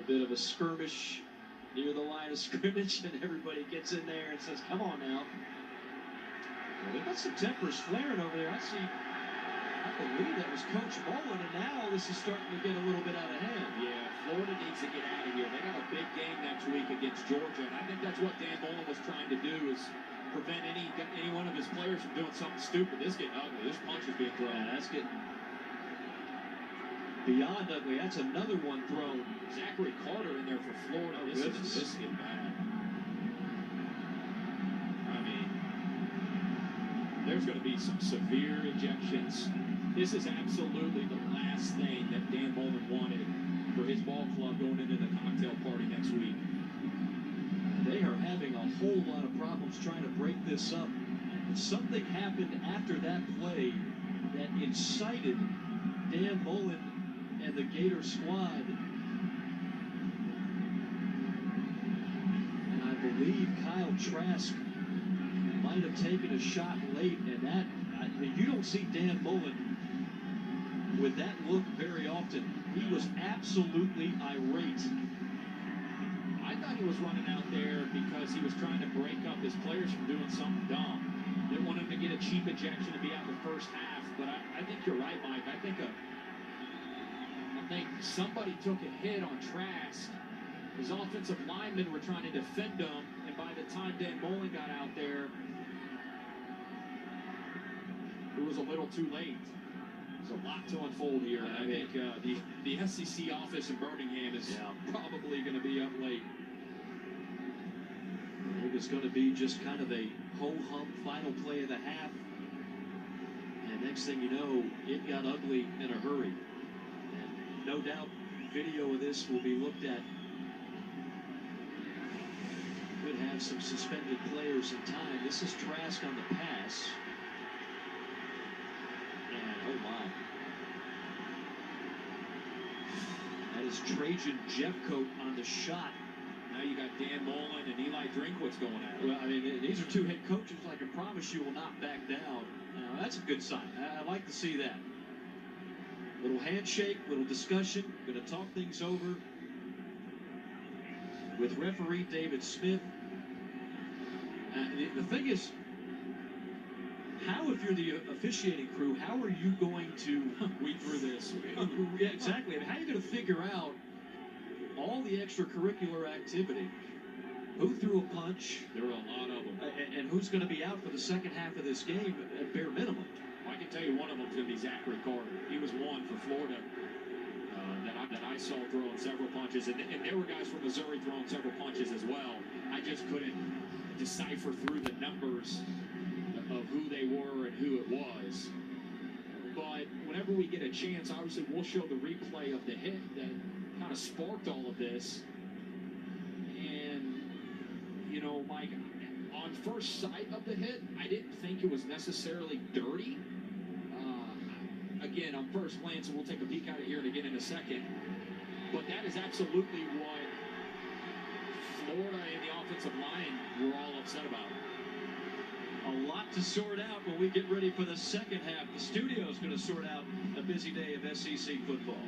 A bit of a skirmish near the line of scrimmage, and everybody gets in there and says, come on now. Well, they've got some tempers flaring over there. I believe that was Coach Mullen, and now this is starting to get a little bit out of hand. Yeah, Florida needs to get out of here. They got a big game next week against Georgia, and I think that's what Dan Mullen was trying to do, is prevent any one of his players from doing something stupid. This is getting ugly. This punch is being thrown. Yeah, that's getting beyond ugly. That's another one thrown. Zachary Carter in there for Florida. This is getting bad. I mean, there's going to be some severe ejections. This is absolutely the last thing that Dan Mullen wanted for his ball club going into the cocktail party next week. They are having a whole lot of problems trying to break this up. And something happened after that play that incited Dan Mullen and the Gator squad. And I believe Kyle Trask might have taken a shot late, and that you don't see Dan Mullen with that look very often. He was absolutely irate. I thought he was running out there because he was trying to break up his players from doing something dumb. Didn't want him to get a cheap ejection to be out the first half. But I think you're right, Mike. I think somebody took a hit on Trask. His offensive linemen were trying to defend him, and by the time Dan Mullen got out there, it was a little too late. There's a lot to unfold here. I think the SEC office in Birmingham is probably going to be up late. It was going to be just kind of a ho-hum final play of the half. And next thing you know, it got ugly in a hurry. And no doubt video of this will be looked at. Could have some suspended players in time. This is Trask on the pass. Oh my. That is Trajan Jeffcoat on the shot. Now you got Dan Mullen and Eli Drinkwitz going at it. Well, I mean, these are two head coaches I can promise you will not back down. That's a good sign. I like to see that. Little handshake, little discussion. Going to talk things over with referee David Smith. The thing is, how, if you're the officiating crew, how are you going to weed through this? Yeah, exactly. I mean, how are you going to figure out all the extracurricular activity? Who threw a punch? There were a lot of them. And who's going to be out for the second half of this game at bare minimum? I can tell you one of them is going to be Zachary Carter. He was one for Florida that I saw throwing several punches. And there were guys from Missouri throwing several punches as well. I just couldn't decipher through the numbers of who they were and who it was. But whenever we get a chance, obviously we'll show the replay of the hit that kind of sparked all of this. And, you know, Mike, on first sight of the hit, I didn't think it was necessarily dirty. Again, on first glance, and we'll take a peek at it here and again in a second. But that is absolutely what Florida and the offensive line were all upset about. A lot to sort out when we get ready for the second half. The studio is going to sort out a busy day of SEC football.